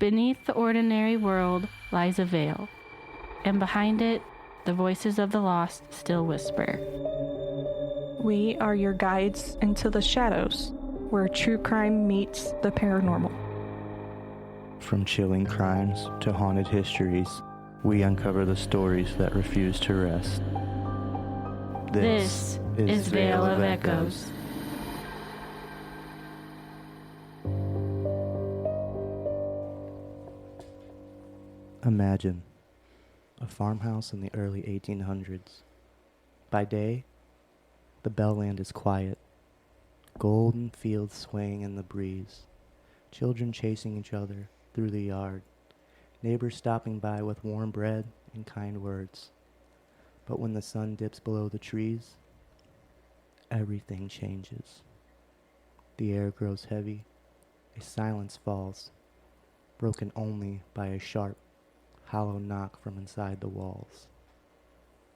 Beneath the ordinary world lies a veil, and behind it, the voices of the lost still whisper. We are your guides into the shadows, where true crime meets the paranormal. From chilling crimes to haunted histories, we uncover the stories that refuse to rest. This is Veil of Echoes. Imagine a farmhouse in the early 1800s. By day, the Bellland is quiet, golden fields swaying in the breeze, children chasing each other through the yard, neighbors stopping by with warm bread and kind words. But when the sun dips below the trees, everything changes. The air grows heavy, a silence falls, broken only by a sharp, hollow knock from inside the walls.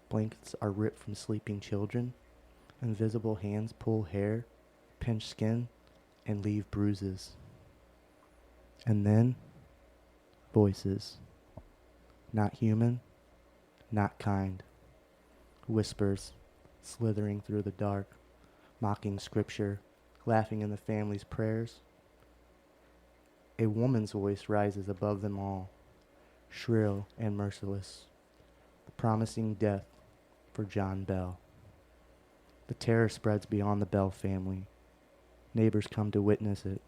Blankets are ripped from sleeping children. Invisible hands pull hair, pinch skin, and leave bruises. And then, voices. Not human, not kind. Whispers, slithering through the dark, mocking scripture, laughing in the family's prayers. A woman's voice rises above them all, shrill and merciless, promising death for John Bell. The terror spreads beyond the Bell family. Neighbors come to witness it.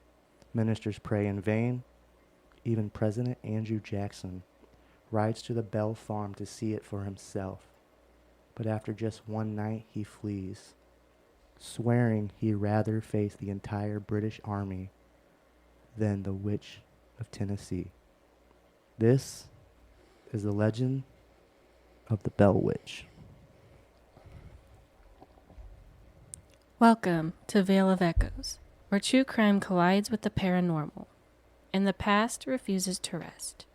Ministers pray in vain. Even President Andrew Jackson rides to the Bell farm to see it for himself. But after just one night, he flees, swearing he'd rather face the entire British Army than the Witch of Tennessee. This is the legend of the Bell Witch. Welcome to Veil of Echoes, where true crime collides with the paranormal, and the past refuses to rest.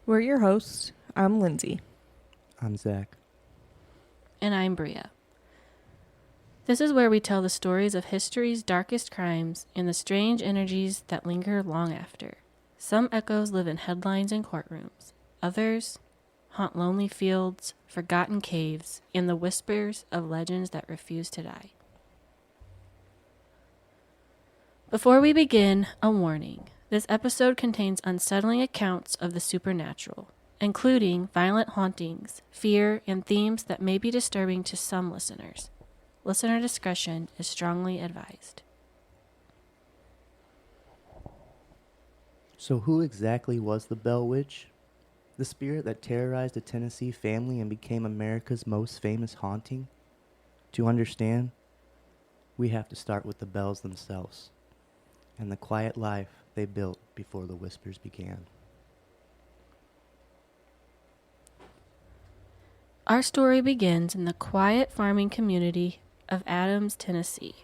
We're your hosts. I'm Lindsay. I'm Zach. And I'm Bria. This is where we tell the stories of history's darkest crimes and the strange energies that linger long after. Some echoes live in headlines and courtrooms. Others haunt lonely fields, forgotten caves, and the whispers of legends that refuse to die. Before we begin, a warning. This episode contains unsettling accounts of the supernatural, including violent hauntings, fear, and themes that may be disturbing to some listeners. Listener discretion is strongly advised. So who exactly was the Bell Witch? The spirit that terrorized a Tennessee family and became America's most famous haunting? To understand, we have to start with the Bells themselves and the quiet life they built before the whispers began. Our story begins in the quiet farming community of Adams, Tennessee.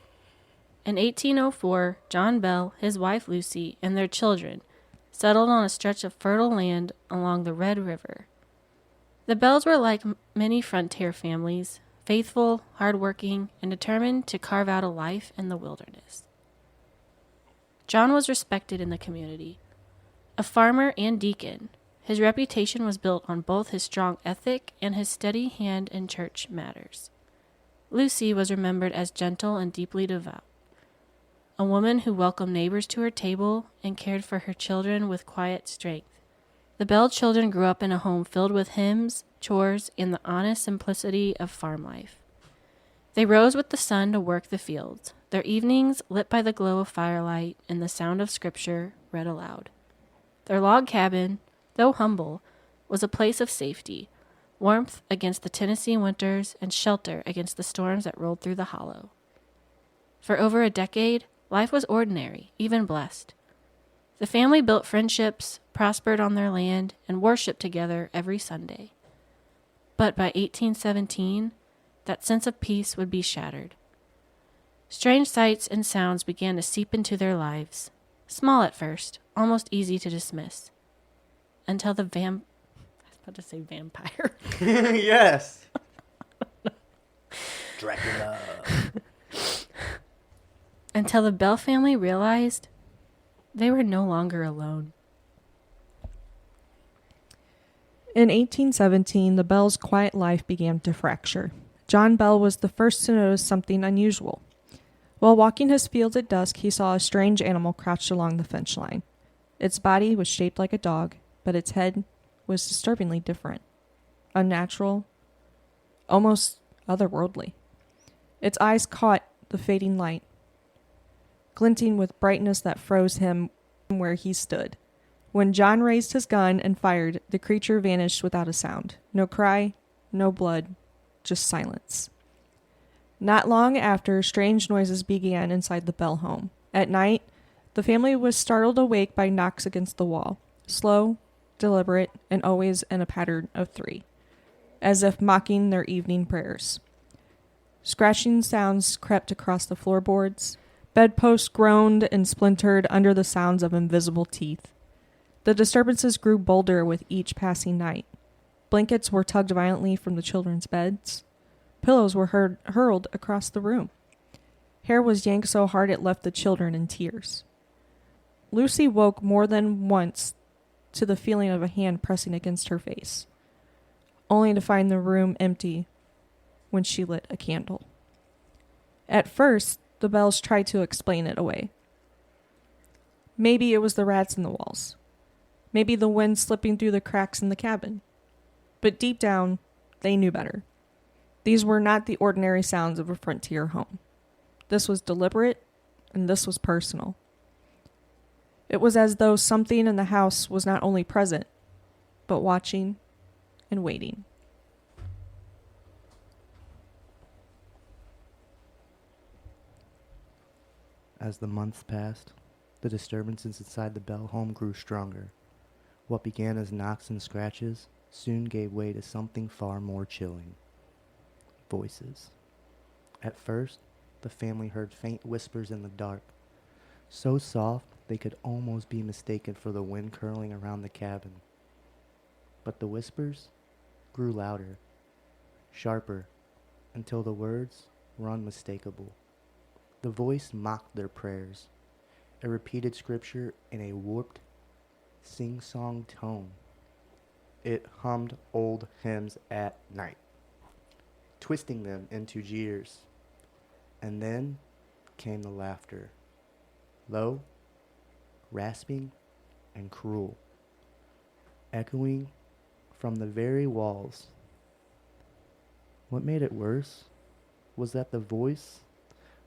In 1804, John Bell, his wife Lucy, and their children settled on a stretch of fertile land along the Red River. The Bells were like many frontier families, faithful, hardworking, and determined to carve out a life in the wilderness. John was respected in the community. A farmer and deacon, his reputation was built on both his strong ethic and his steady hand in church matters. Lucy was remembered as gentle and deeply devout, a woman who welcomed neighbors to her table and cared for her children with quiet strength. The Bell children grew up in a home filled with hymns, chores, and the honest simplicity of farm life. They rose with the sun to work the fields, their evenings lit by the glow of firelight and the sound of scripture read aloud. Their log cabin, though humble, was a place of safety, warmth against the Tennessee winters and shelter against the storms that rolled through the hollow. For over a decade, life was ordinary, even blessed. The family built friendships, prospered on their land, and worshiped together every Sunday. But by 1817, that sense of peace would be shattered. Strange sights and sounds began to seep into their lives, small at first, almost easy to dismiss, until the I was about to say vampire. Yes! Dracula. Until the Bell family realized they were no longer alone. In 1817, the Bell's quiet life began to fracture. John Bell was the first to notice something unusual. While walking his fields at dusk, he saw a strange animal crouched along the fence line. Its body was shaped like a dog, but its head was disturbingly different. Unnatural, almost otherworldly. Its eyes caught the fading light, glinting with brightness that froze him where he stood. When John raised his gun and fired, the creature vanished without a sound. No cry, no blood, just silence. Not long after, strange noises began inside the Bell home. At night, the family was startled awake by knocks against the wall, slow, deliberate, and always in a pattern of 3, as if mocking their evening prayers. Scratching sounds crept across the floorboards. Bedposts groaned and splintered under the sounds of invisible teeth. The disturbances grew bolder with each passing night. Blankets were tugged violently from the children's beds. Pillows were hurled across the room. Hair was yanked so hard it left the children in tears. Lucy woke more than once to the feeling of a hand pressing against her face, only to find the room empty when she lit a candle. At first, the Bells tried to explain it away. Maybe it was the rats in the walls. Maybe the wind slipping through the cracks in the cabin. But deep down, they knew better. These were not the ordinary sounds of a frontier home. This was deliberate, and this was personal. It was as though something in the house was not only present, but watching and waiting. As the months passed, the disturbances inside the Bell home grew stronger. What began as knocks and scratches soon gave way to something far more chilling. Voices. At first, the family heard faint whispers in the dark, so soft they could almost be mistaken for the wind curling around the cabin. But the whispers grew louder, sharper, until the words were unmistakable. The voice mocked their prayers. It repeated scripture in a warped, sing-song tone. It hummed old hymns at night, twisting them into jeers. And then came the laughter, low, rasping, and cruel, echoing from the very walls. What made it worse was that the voice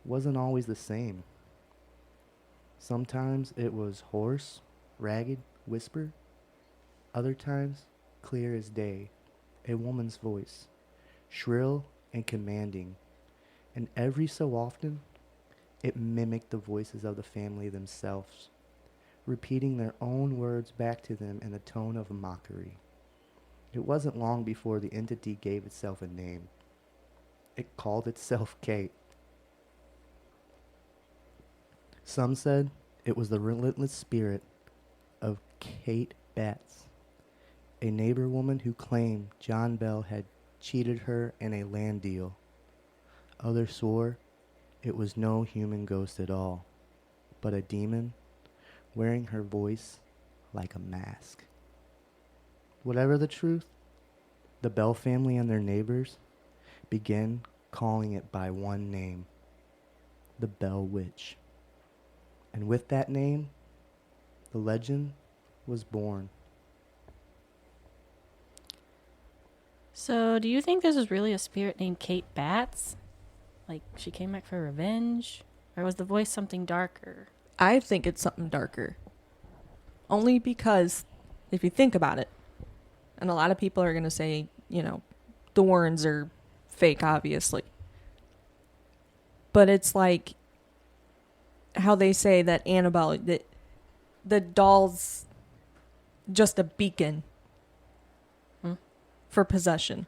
wasn't always the same. Sometimes it was hoarse, ragged whisper. Other times, clear as day, a woman's voice, shrill and commanding. And every so often, it mimicked the voices of the family themselves, repeating their own words back to them in a tone of mockery. It wasn't long before the entity gave itself a name. It called itself Kate. Some said it was the relentless spirit of Kate Batts, a neighbor woman who claimed John Bell had cheated her in a land deal. Others swore it was no human ghost at all, but a demon wearing her voice like a mask. Whatever the truth, the Bell family and their neighbors began calling it by one name, the Bell Witch. And with that name, the legend was born. So, do you think this was really a spirit named Kate Batts? Like, she came back for revenge? Or was the voice something darker? I think it's something darker. Only because, if you think about it, and a lot of people are going to say, the Warrens are fake, obviously. But it's like how they say that Annabelle, that the doll's just a beacon for possession.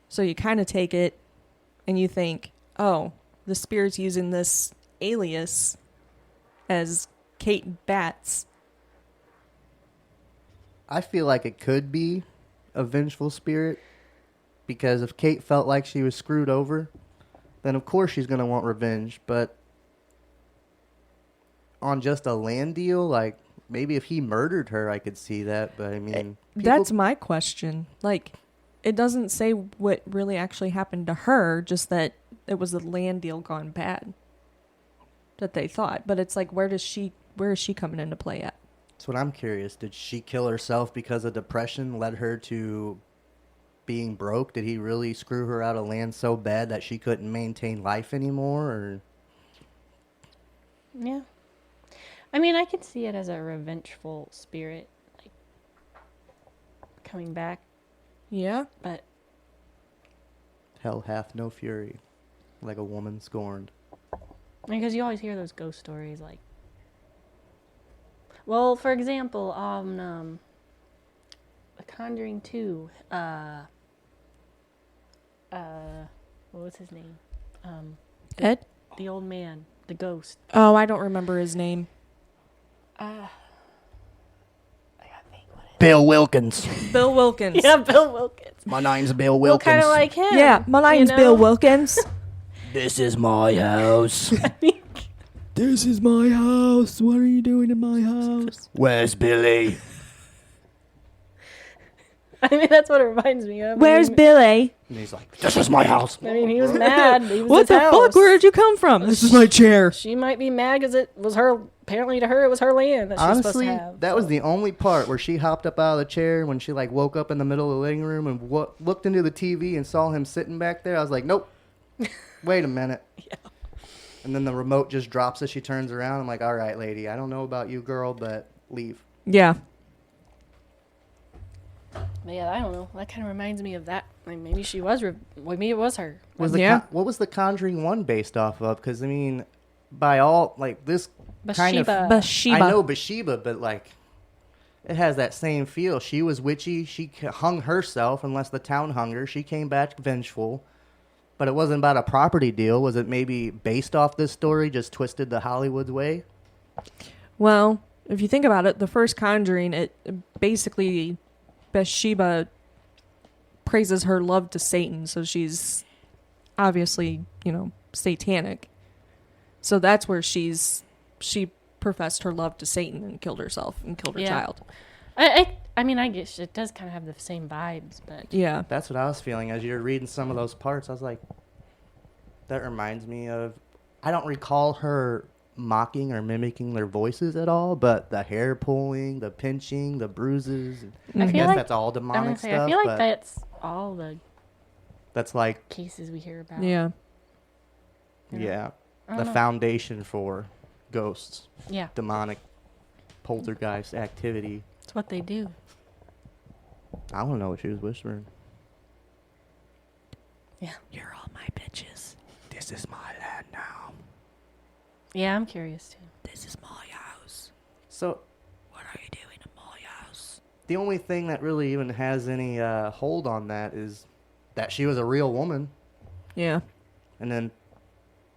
So you kind of take it and you think, oh, the spirit's using this alias as Kate Batts. I feel like it could be a vengeful spirit, because if Kate felt like she was screwed over, then of course she's going to want revenge. But on just a land deal, like maybe if he murdered her, I could see that. But I mean, That's my question. Like, it doesn't say what really actually happened to her, just that it was a land deal gone bad that they thought. But it's like, where is she coming into play at? That's what I'm curious. Did she kill herself because of depression led her to being broke? Did he really screw her out of land so bad that she couldn't maintain life anymore? Or Yeah. I mean, I could see it as a revengeful spirit, like, coming back, Yeah. but hell hath no fury, like a woman scorned. because you always hear those ghost stories, like, well, for example, The Conjuring 2, what was his name? Ed? The old man, the ghost. Oh, I don't remember his name. I gotta think what it Bill Wilkins. Bill Wilkins. is. Yeah, Bill Wilkins. My name's Bill Well, Wilkins. kind of like him. Yeah, my name's you Bill know? Wilkins. This is my house. This is my house. What are you doing in my house? Where's Billy? I mean, that's what it reminds me of. Where's I mean, Billy? And he's like, this is my house. I mean, he was mad. It was What his the house. fuck? Where did you come from? This is my chair. She might be mad because it was her. Apparently, to her, it was her land that she was supposed Honestly, to have. that so. was the only part where she hopped up out of the chair when she like woke up in the middle of the living room and looked into the TV and saw him sitting back there. I was like, nope. Wait a minute. Yeah. And then the remote just drops as she turns around. I'm like, all right, lady, I don't know about you, girl, but leave. Yeah. But yeah, I don't know. That kind of reminds me of that. Like, maybe she was. Maybe it was her. Yeah. What was the Conjuring 1 based off of? Because, I mean, by all, like, this kind of... Bathsheba. Bathsheba. I know Bathsheba, but, like, it has that same feel. She was witchy. She hung herself unless the town hung her. She came back vengeful. But it wasn't about a property deal. Was it maybe based off this story, just twisted the Hollywood way? Well, if you think about it, the first Conjuring, it basically Bathsheba praises her love to Satan, so she's obviously, satanic. So that's where she professed her love to Satan and killed herself and killed her child. I mean, I guess it does kind of have the same vibes, but Yeah. That's what I was feeling as you were reading some of those parts. I was like, that reminds me of... I don't recall her mocking or mimicking their voices at all, but the hair pulling, the pinching, the bruises. I feel guess like- that's all demonic stuff. I feel like but that's all the that's like, cases we hear about. Yeah. yeah, I the don't know. foundation for ghosts, Yeah, demonic poltergeist activity. it's what they do. I don't know what she was whispering. Yeah. You're all my bitches. This is my land now. Yeah, I'm curious too. This is my house. So What are you doing in my house? the only thing that really even has any hold on that is that she was a real woman. Yeah. And then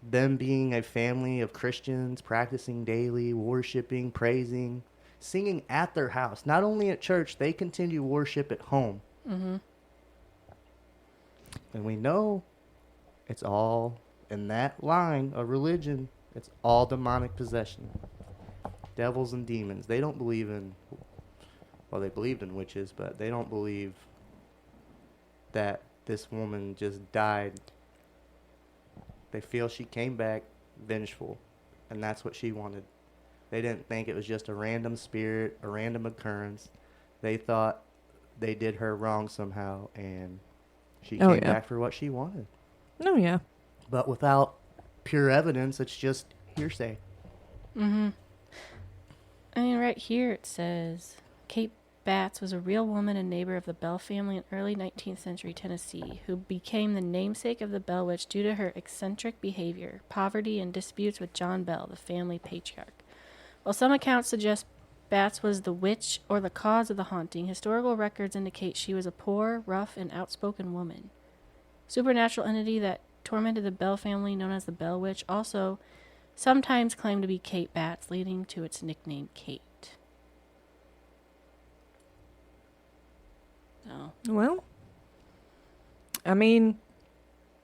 them being a family of Christians, practicing daily, worshiping, praising, singing at their house. Not only at church, they continue worship at home. Mm-hmm. And we know it's all in that line of religion. It's all demonic possession. Devils and demons. They don't believe in... Well, they believed in witches, but they don't believe that this woman just died. They feel she came back vengeful, and that's what she wanted. They didn't think it was just a random spirit, a random occurrence. They thought they did her wrong somehow, and she came back for what she wanted. Oh, yeah. But without pure evidence, it's just hearsay. Mm-hmm. I mean, right here it says, Kate Batts was a real woman and neighbor of the Bell family in early 19th century Tennessee, who became the namesake of the Bell Witch due to her eccentric behavior, poverty, and disputes with John Bell, the family patriarch. While some accounts suggest Batts was the witch or the cause of the haunting, historical records indicate she was a poor, rough, and outspoken woman. Supernatural entity that tormented the Bell family, known as the Bell Witch, also sometimes claimed to be Kate Batts, leading to its nickname Kate. So, Well, I mean,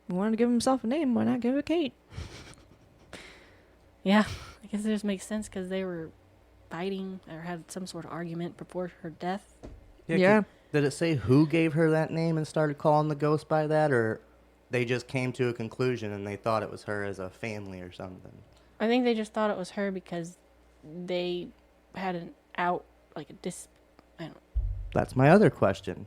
he wanted to give himself a name. Why not give it Kate? yeah, I guess it just makes sense because they were fighting or had some sort of argument before her death. Yeah. Did it say who gave her that name and started calling the ghost by that, or they just came to a conclusion and they thought it was her as a family or something? I think they just thought it was her because they had an out, like a I don't know. That's my other question.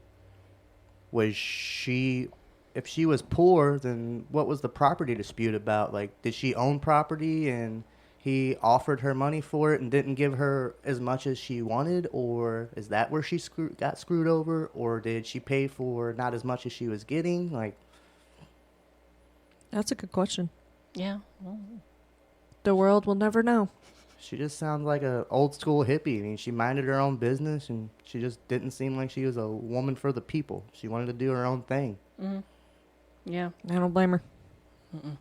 Was she, if she was poor, then what was the property dispute about? Like, did she own property and he offered her money for it and didn't give her as much as she wanted? Or is that where she got screwed over? Or did she pay for not as much as she was getting? Like, That's a good question. Yeah. Well, The world will never know. she just sounds like a old school hippie. I mean, she minded her own business and she just didn't seem like she was a woman for the people. She wanted to do her own thing. mm-hmm. Yeah. I don't blame her. Mm-mm.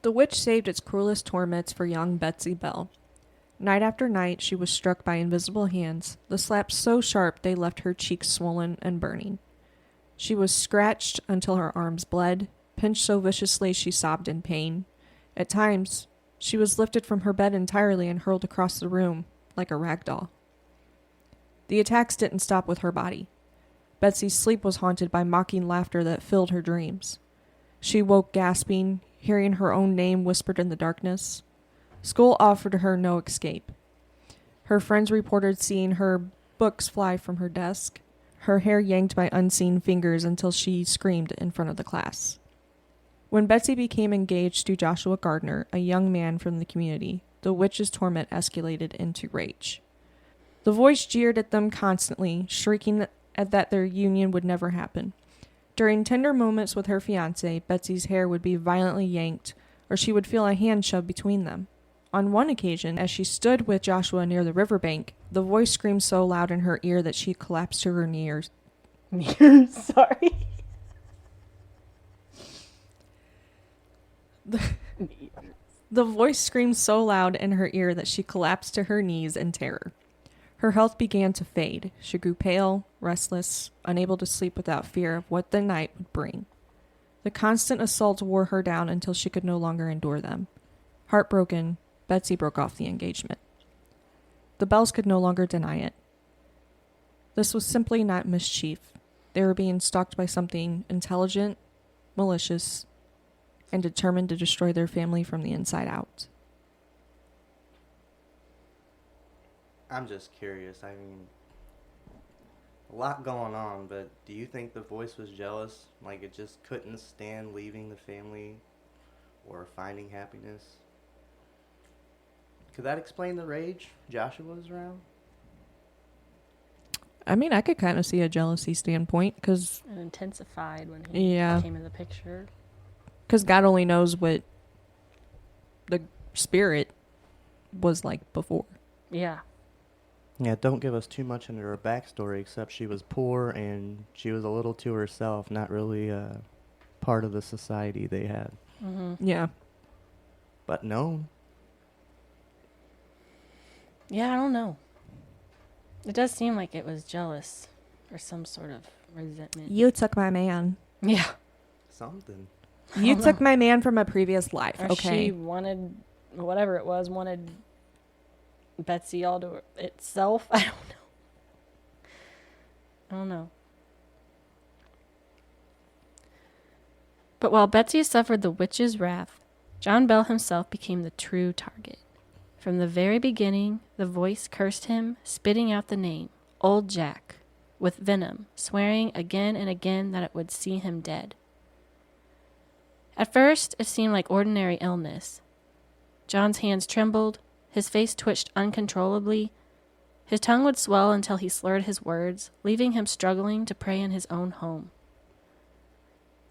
The witch saved its cruelest torments for young Betsy Bell. Night after night, she was struck by invisible hands, the slaps so sharp they left her cheeks swollen and burning. She was scratched until her arms bled, pinched so viciously she sobbed in pain. At times, she was lifted from her bed entirely and hurled across the room like a rag doll. The attacks didn't stop with her body. Betsy's sleep was haunted by mocking laughter that filled her dreams. She woke gasping, hearing her own name whispered in the darkness. School offered her no escape. Her friends reported seeing her books fly from her desk, her hair yanked by unseen fingers until she screamed in front of the class. When Betsy became engaged to Joshua Gardner, a young man from the community, the witch's torment escalated into rage. The voice jeered at them constantly, shrieking that their union would never happen. During tender moments with her fiancé, Betsy's hair would be violently yanked, or she would feel a hand shoved between them. On one occasion, as she stood with Joshua near the riverbank, the voice screamed so loud in her ear that she collapsed to her knees. Sorry. The voice screamed so loud in her ear that she collapsed to her knees in terror. Her health began to fade. She grew pale, restless, unable to sleep without fear of what the night would bring. The constant assaults wore her down until she could no longer endure them. Heartbroken, Betsy broke off the engagement. The Bells could no longer deny it. This was simply not mischief. They were being stalked by something intelligent, malicious, and determined to destroy their family from the inside out. I'm just curious. I mean, a lot going on, but do you think the voice was jealous? Like it just couldn't stand leaving the family or finding happiness? Could that explain the rage Joshua was around? I mean, I could kind of see a jealousy standpoint, because It intensified when he Yeah. came in the picture. God only knows what the spirit was like before. Yeah. Yeah, don't give us too much into her backstory, except she was poor and she was a little to herself, not really part of the society they had. Mm-hmm. Yeah. But no. Yeah, I don't know. It does seem like it was jealous or some sort of resentment. You took my man. Yeah. Something. You don't took know. my man from a previous life, Or okay? she wanted, whatever it was, wanted Betsy all to itself. I don't know. But while Betsy suffered the witch's wrath, John Bell himself became the true target. From the very beginning, the voice cursed him, spitting out the name, Old Jack, with venom, swearing again and again that it would see him dead. At first, it seemed like ordinary illness. John's hands trembled, his face twitched uncontrollably, his tongue would swell until he slurred his words, leaving him struggling to pray in his own home.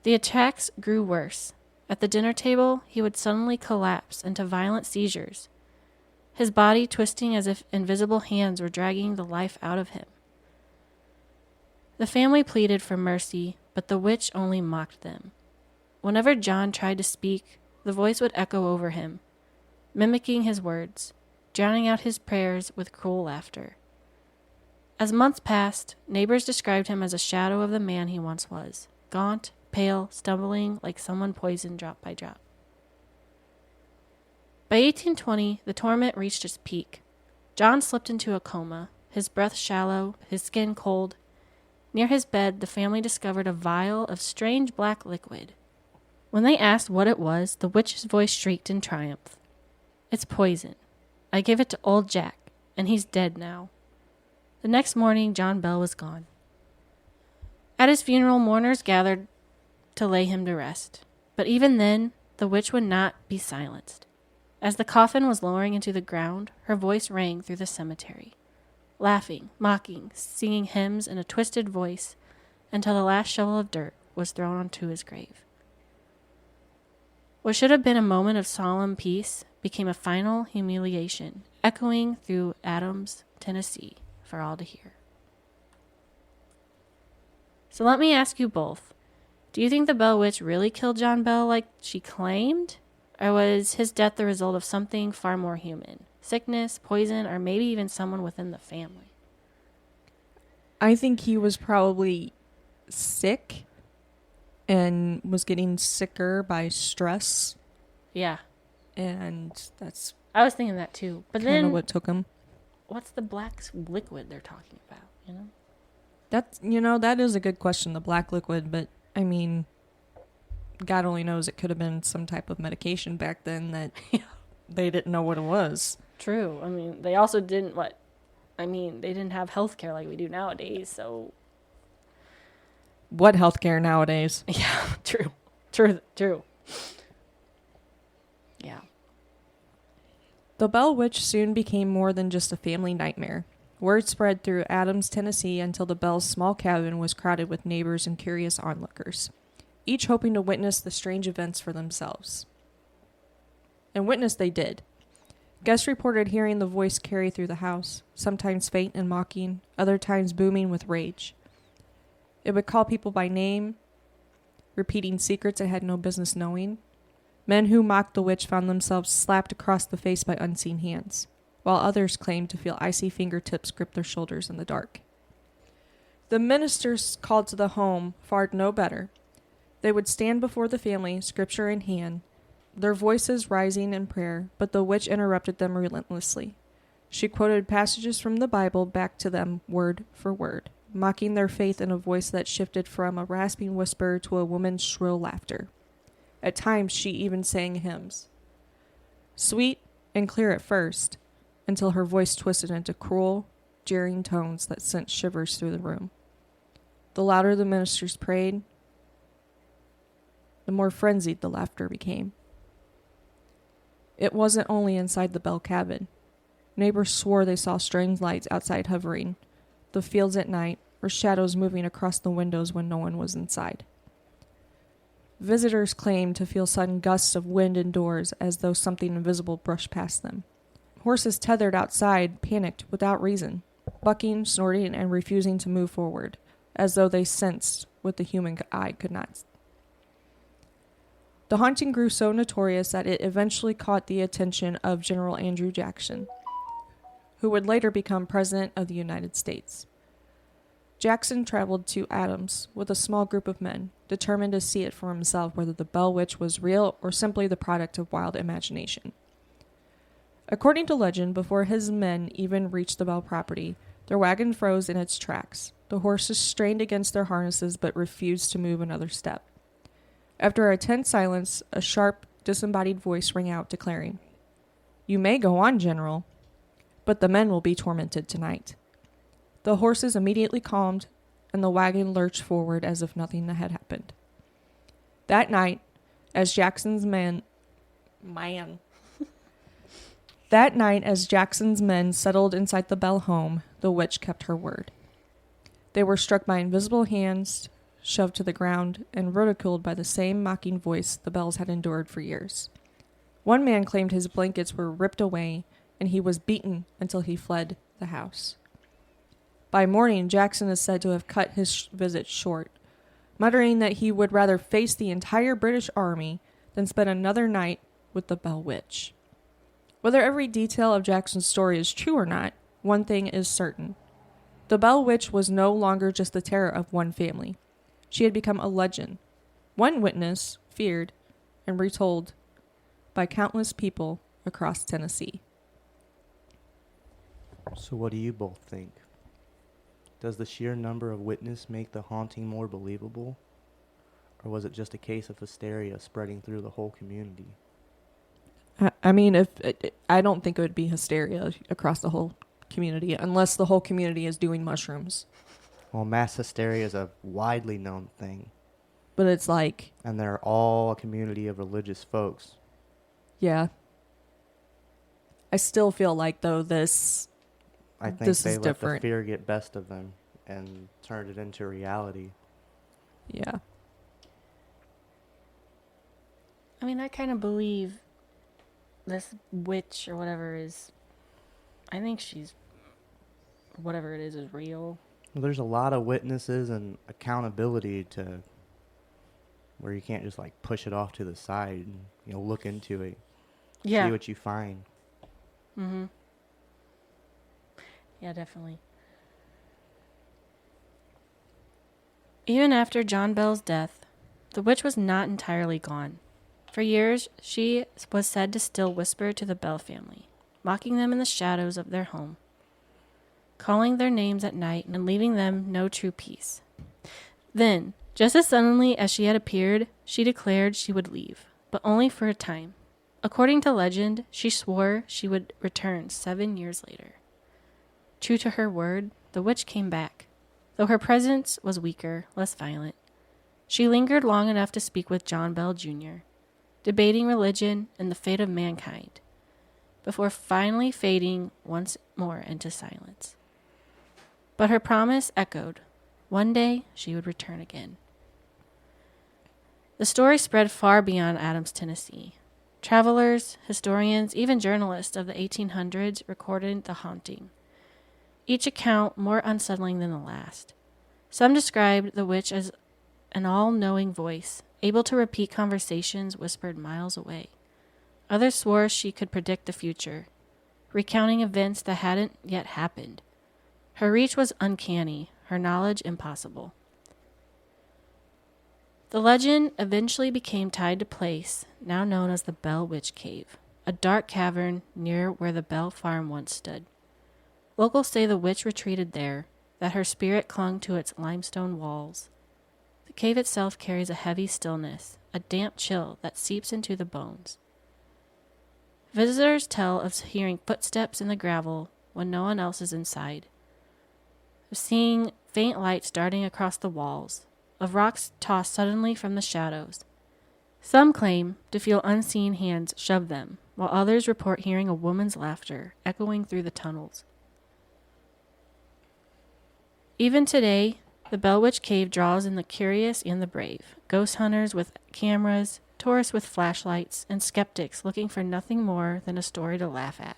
The attacks grew worse. At the dinner table, he would suddenly collapse into violent seizures, his body twisting as if invisible hands were dragging the life out of him. The family pleaded for mercy, but the witch only mocked them. Whenever John tried to speak, the voice would echo over him, mimicking his words, drowning out his prayers with cruel laughter. As months passed, neighbors described him as a shadow of the man he once was, gaunt, pale, stumbling like someone poisoned drop by drop. By 1820, the torment reached its peak. John slipped into a coma, his breath shallow, his skin cold. Near his bed, the family discovered a vial of strange black liquid. When they asked what it was, the witch's voice shrieked in triumph. "It's poison. I gave it to old Jack, and he's dead now." The next morning, John Bell was gone. At his funeral, mourners gathered to lay him to rest. But even then, the witch would not be silenced. As the coffin was lowering into the ground, her voice rang through the cemetery, laughing, mocking, singing hymns in a twisted voice until the last shovel of dirt was thrown onto his grave. What should have been a moment of solemn peace became a final humiliation, echoing through Adams, Tennessee, for all to hear. So let me ask you both. Do you think the Bell Witch really killed John Bell like she claimed? Or was his death the result of something far more human? Sickness, poison, or maybe even someone within the family? I think he was probably sick and was getting sicker by stress. Yeah. And that's I was thinking that too. But kind then of what took him. what's the black liquid they're talking about, you know? That is a good question, the black liquid, but I mean, God only knows, it could have been some type of medication back then that they didn't know what it was. True. I mean, they also didn't they didn't have healthcare like we do nowadays, so What healthcare nowadays? yeah, true. Yeah. The Bell Witch soon became more than just a family nightmare. Word spread through Adams, Tennessee, until the Bells' small cabin was crowded with neighbors and curious onlookers, each hoping to witness the strange events for themselves. And witness they did. Guests reported hearing the voice carry through the house, sometimes faint and mocking, other times booming with rage. It would call people by name, repeating secrets it had no business knowing. Men who mocked the witch found themselves slapped across the face by unseen hands, while others claimed to feel icy fingertips grip their shoulders in the dark. The ministers called to the home fared no better. They would stand before the family, scripture in hand, their voices rising in prayer, but the witch interrupted them relentlessly. She quoted passages from the Bible back to them word for word, mocking their faith in a voice that shifted from a rasping whisper to a woman's shrill laughter. At times she even sang hymns. Sweet and clear at first, until her voice twisted into cruel, jeering tones that sent shivers through the room. The louder the ministers prayed, the more frenzied the laughter became. It wasn't only inside the Bell cabin. Neighbors swore they saw strange lights outside hovering, the fields at night, or shadows moving across the windows when no one was inside. Visitors claimed to feel sudden gusts of wind indoors as though something invisible brushed past them. Horses tethered outside panicked without reason, bucking, snorting, and refusing to move forward, as though they sensed what the human eye could not. The haunting grew so notorious that it eventually caught the attention of General Andrew Jackson, who would later become President of the United States. Jackson traveled to Adams with a small group of men, determined to see it for himself whether the Bell Witch was real or simply the product of wild imagination. According to legend, before his men even reached the Bell property, their wagon froze in its tracks. The horses strained against their harnesses but refused to move another step. After a tense silence, a sharp, disembodied voice rang out, declaring, "You may go on, General, but the men will be tormented tonight." The horses immediately calmed, and the wagon lurched forward as if nothing had happened. That night, as Jackson's men settled inside the Bell home, the witch kept her word. They were struck by invisible hands, shoved to the ground, and ridiculed by the same mocking voice the Bells had endured for years. One man claimed his blankets were ripped away, and he was beaten until he fled the house. By morning, Jackson is said to have cut his visit short, muttering that he would rather face the entire British army than spend another night with the Bell Witch. Whether every detail of Jackson's story is true or not, one thing is certain. The Bell Witch was no longer just the terror of one family. She had become a legend, one witness feared and retold by countless people across Tennessee. So what do you both think? Does the sheer number of witnesses make the haunting more believable? Or was it just a case of hysteria spreading through the whole community? I mean, I don't think it would be hysteria across the whole community unless the whole community is doing mushrooms. Well, mass hysteria is a widely known thing. But it's like... And they're all a community of religious folks. Yeah. I still feel like, though, I think this they is let different. the fear get best of them and turned it into reality. Yeah. I mean, I kind of believe this witch or whatever is... I think she's... Whatever it is real. Well, there's a lot of witnesses and accountability to where you can't just like push it off to the side and, you know, look into it. Yeah. See what you find. Mm-hmm. Yeah, definitely. Even after John Bell's death, the witch was not entirely gone. For years, she was said to still whisper to the Bell family, mocking them in the shadows of their home, calling their names at night and leaving them no true peace. Then, just as suddenly as she had appeared, she declared she would leave, but only for a time. According to legend, she swore she would return 7 years later. True to her word, the witch came back. Though her presence was weaker, less violent, she lingered long enough to speak with John Bell Jr., debating religion and the fate of mankind, before finally fading once more into silence. But her promise echoed. One day she would return again. The story spread far beyond Adams, Tennessee. Travelers, historians, even journalists of the 1800s recorded the haunting, each account more unsettling than the last. Some described the witch as an all-knowing voice, able to repeat conversations whispered miles away. Others swore she could predict the future, recounting events that hadn't yet happened. Her reach was uncanny, her knowledge impossible. The legend eventually became tied to a place now known as the Bell Witch Cave, a dark cavern near where the Bell farm once stood. Locals say the witch retreated there, that her spirit clung to its limestone walls. The cave itself carries a heavy stillness, a damp chill that seeps into the bones. Visitors tell of hearing footsteps in the gravel when no one else is inside, of seeing faint lights darting across the walls, of rocks tossed suddenly from the shadows. Some claim to feel unseen hands shove them, while others report hearing a woman's laughter echoing through the tunnels. Even today, the Bell Witch Cave draws in the curious and the brave, ghost hunters with cameras, tourists with flashlights, and skeptics looking for nothing more than a story to laugh at.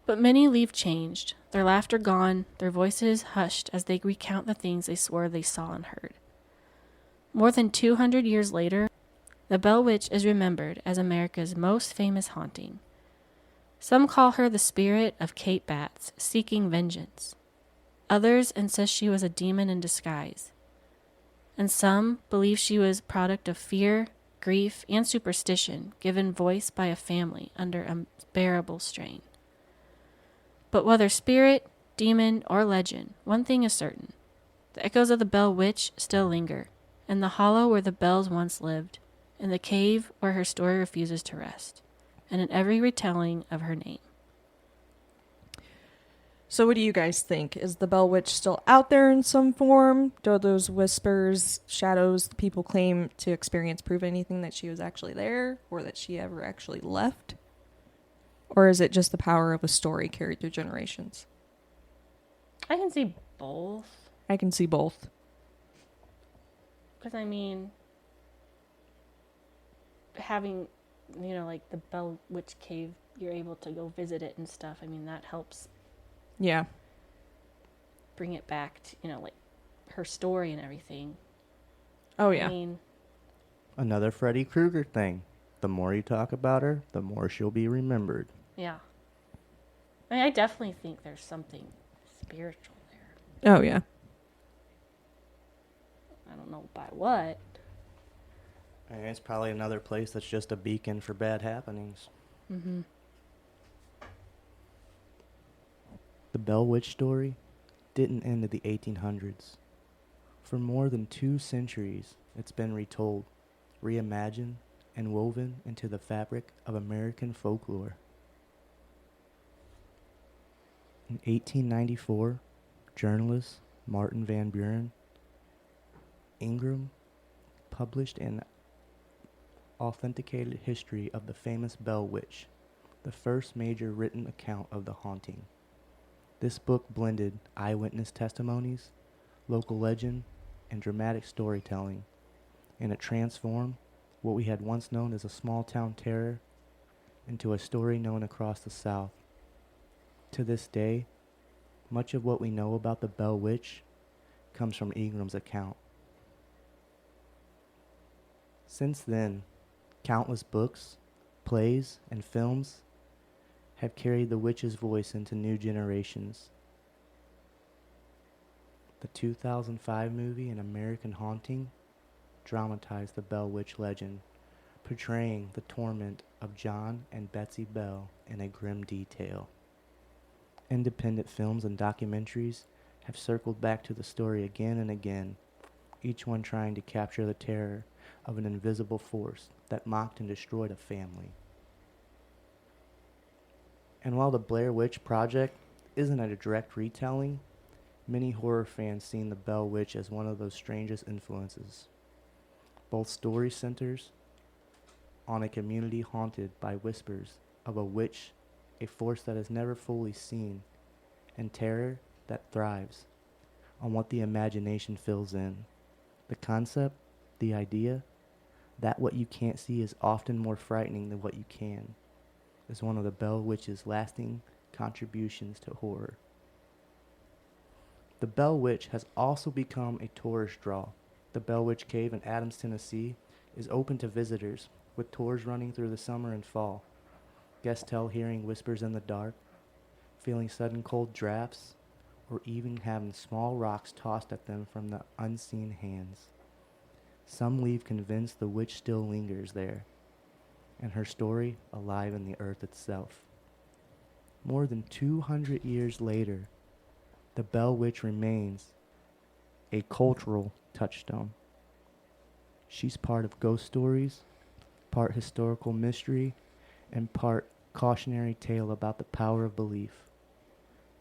But many leave changed, their laughter gone, their voices hushed as they recount the things they swore they saw and heard. More than 200 years later, the Bell Witch is remembered as America's most famous haunting. Some call her the spirit of Kate Batts, seeking vengeance. Others insist she was a demon in disguise. And some believe she was a product of fear, grief, and superstition given voice by a family under unbearable strain. But whether spirit, demon, or legend, one thing is certain. The echoes of the Bell Witch still linger, in the hollow where the bells once lived, in the cave where her story refuses to rest, and in every retelling of her name. So what do you guys think? Is the Bell Witch still out there in some form? Do those whispers, shadows people claim to experience prove anything that she was actually there or that she ever actually left? Or is it just the power of a story carried through generations? I can see both. I can see both. Because, I mean, having, like the Bell Witch Cave, you're able to go visit it and stuff. I mean, that helps. Yeah. Bring it back to, like her story and everything. Oh, yeah. I mean, Another Freddy Krueger thing. The more you talk about her, the more she'll be remembered. yeah. I mean, I definitely think there's something spiritual there. Oh, yeah. I don't know by what. And it's probably another place that's just a beacon for bad happenings. Mm-hmm. The Bell Witch story didn't end in the 1800s. For more than 2 centuries, it's been retold, reimagined, and woven into the fabric of American folklore. In 1894, journalist Martin Van Buren Ingram published an authenticated history of the famous Bell Witch, the first major written account of the haunting. This book blended eyewitness testimonies, local legend, and dramatic storytelling, and it transformed what we had once known as a small-town terror into a story known across the South. To this day, much of what we know about the Bell Witch comes from Ingram's account. Since then, countless books, plays, and films have carried the witch's voice into new generations. The 2005 movie An American Haunting dramatized the Bell Witch legend, portraying the torment of John and Betsy Bell in a grim detail. Independent films and documentaries have circled back to the story again and again, each one trying to capture the terror of an invisible force that mocked and destroyed a family. And while the Blair Witch Project isn't a direct retelling, many horror fans seen the Bell Witch as one of those strangest influences. Both story centers on a community haunted by whispers of a witch, a force that is never fully seen, and terror that thrives on what the imagination fills in. The concept, the idea, that what you can't see is often more frightening than what you can, is one of the Bell Witch's lasting contributions to horror. The Bell Witch has also become a tourist draw. The Bell Witch Cave in Adams, Tennessee is open to visitors, with tours running through the summer and fall. Guests tell hearing whispers in the dark, feeling sudden cold drafts, or even having small rocks tossed at them from the unseen hands. Some leave convinced the witch still lingers there, and her story alive in the earth itself. More than 200 years later, the Bell Witch remains a cultural touchstone. She's part of ghost stories, part historical mystery, and part cautionary tale about the power of belief.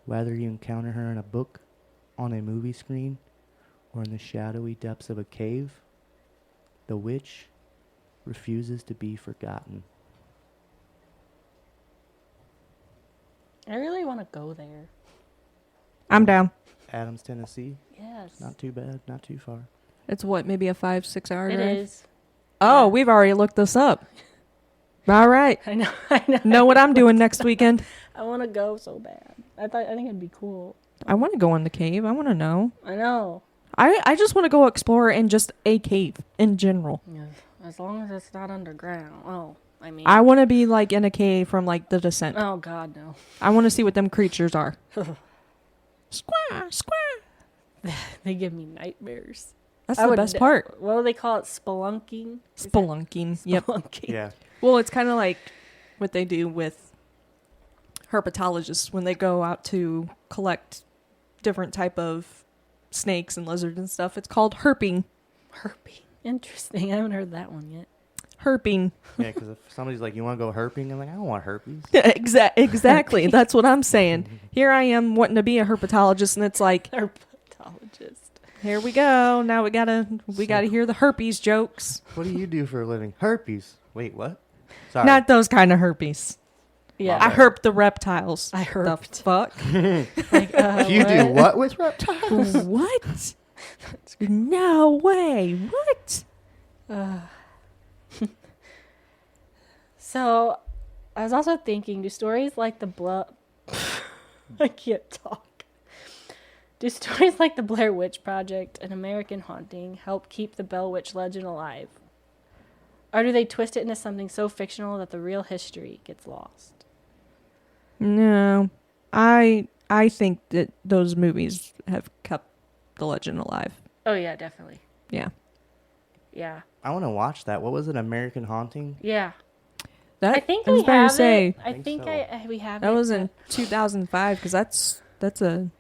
Whether you encounter her in a book, on a movie screen, or in the shadowy depths of a cave, the witch refuses to be forgotten. I really want to go there. I'm down. Adams, Tennessee. Yes. Not too bad, not too far. It's what, maybe a 5-6 hour It drive? is. Oh, Yeah. we've already looked this up. All right. I know. I know. Know what I'm doing next weekend? I want to go so bad. I think it'd be cool. I want to go in the cave. I want to know. I know. I just want to go explore in just a cave in general. Yeah, as long as it's not underground. Oh, I mean. I want to be like in a cave from like The Descent. Oh God, no. I want to see what them creatures are. Squaw, squaw. They give me nightmares. That's the best part. What do they call it? Spelunking. Spelunking. Yep. Spelunking. Yeah. Well, it's kind of like what they do with herpetologists when they go out to collect different type of snakes and lizards and stuff. It's called herping. Herping. Interesting. I haven't heard that one yet. Herping. Yeah, because if somebody's like, you want to go herping? I'm like, I don't want herpes. Exactly. That's what I'm saying. Here I am wanting to be a herpetologist, and it's like, Herpetologist. here we go. Now we gotta hear the herpes jokes. What do you do for a living? Herpes. Wait, what? Sorry. Not those kind of herpes. Yeah. I herped the reptiles. I The herped. fuck? Like, You do what with reptiles? What? No way. What? So, I was also thinking, do stories like the I can't talk. Do stories like the Blair Witch Project and American Haunting help keep the Bell Witch legend alive? Or do they twist it into something so fictional that the real history gets lost? No. I think that those movies have kept the legend alive. Oh, yeah, definitely. Yeah. Yeah. I want to watch that. What was it? American Haunting? Yeah. That I think I was we about to have say it. I think think so. we have it. that was in but- 2005 because that's a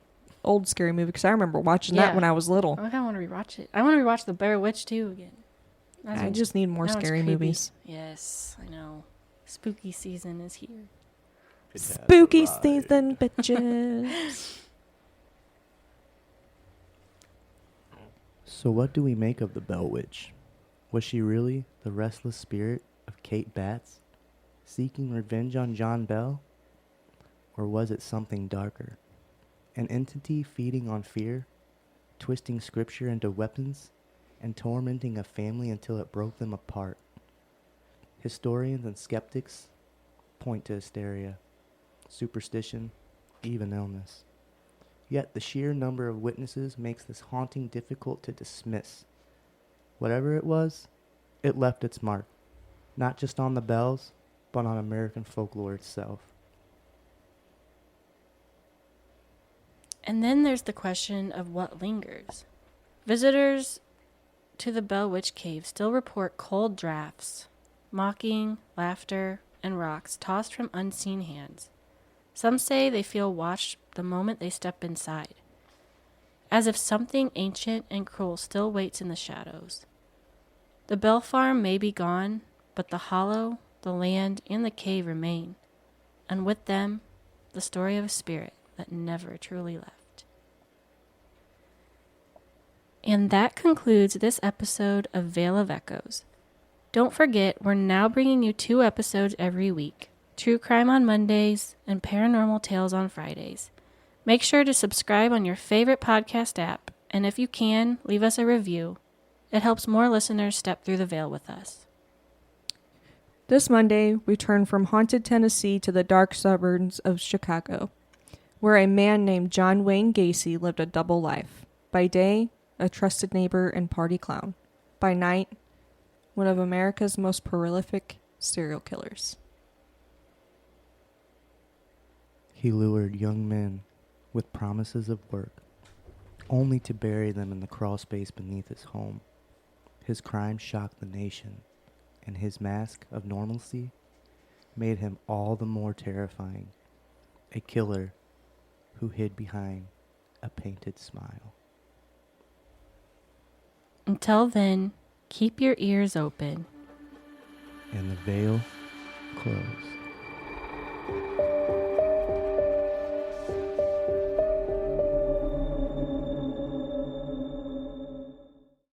old scary movie. Because I remember watching Yeah. that when I was little. I kind of want to rewatch it. I want to rewatch The Blair Witch too again. That I one's- just need more that one's scary creepy. movies. Yes, I know. Spooky season is here. Spooky season, bitches. So what do we make of the Bell Witch? Was she really the restless spirit of Kate Batts, seeking revenge on John Bell? Or was it something darker? An entity feeding on fear, twisting scripture into weapons, and tormenting a family until it broke them apart? Historians and skeptics point to hysteria, superstition, even illness. Yet the sheer number of witnesses makes this haunting difficult to dismiss. Whatever it was, it left its mark, not just on the bells, but on American folklore itself. And then there's the question of what lingers. Visitors to the Bell Witch Cave still report cold drafts, mocking, laughter, and rocks tossed from unseen hands. Some say they feel watched the moment they step inside, as if something ancient and cruel still waits in the shadows. The Bell Farm may be gone, but the hollow, the land, and the cave remain, and with them, the story of a spirit that never truly left. And that concludes this episode of Veil of Echoes. Don't forget, we're now bringing you 2 episodes every week. True Crime on Mondays, and Paranormal Tales on Fridays. Make sure to subscribe on your favorite podcast app, and if you can, leave us a review. It helps more listeners step through the veil with us. This Monday, we turn from haunted Tennessee to the dark suburbs of Chicago, where a man named John Wayne Gacy lived a double life. By day, a trusted neighbor and party clown. By night, one of America's most prolific serial killers. He lured young men with promises of work, only to bury them in the crawl space beneath his home. His crime shocked the nation, and his mask of normalcy made him all the more terrifying. A killer who hid behind a painted smile. Until then, keep your ears open. And the veil closed.